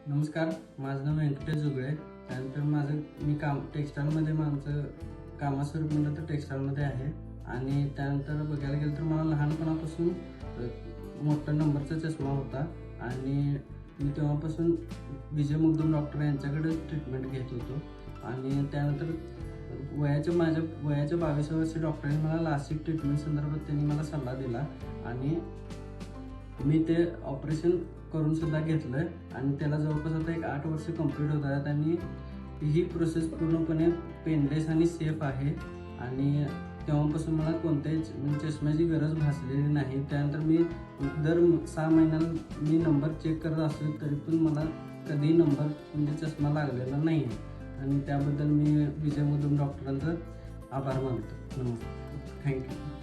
नमस्कार, माझं नाव व्यंकटेश जुगळे. त्यानंतर मी टेक्स्टाईलमध्ये माझं कामास्वरूप म्हणलं तर टेक्स्टाईलमध्ये आहे. आणि त्यानंतर बघायला गेलं तर मला लहानपणापासून मोठा नंबरचा चष्मा होता आणि मी तेव्हापासून विजय मुग्धम डॉक्टर यांच्याकडे ट्रीटमेंट घेत होतो. आणि त्यानंतर माझ्या वयाच्या 22व्या वर्षी डॉक्टरांनी मला लासिक ट्रीटमेंट संदर्भात त्यांनी मला सल्ला दिला आणि मी ते ऑपरेशन करून सुद्धा घेतलं आणि त्याला जवळपास आता एक 8 वर्ष कंप्लीट होत आहेत. आणि ही प्रोसेस पूर्णपणे पेनलेस आणि सेफ आहे. आणि तेव्हापासून मला कोणत्याही चष्म्याची गरज भासलेली नाही. त्यानंतर मी दर 6 महिन्याला मी नंबर चेक करत असतो, तरी पण मला कधी नंबर चष्मा लागलेला नाही आहे. आणि त्याबद्दल मी विजय मुग्धम डॉक्टरांचा आभार मानतो. नमस्कार, थँक्यू.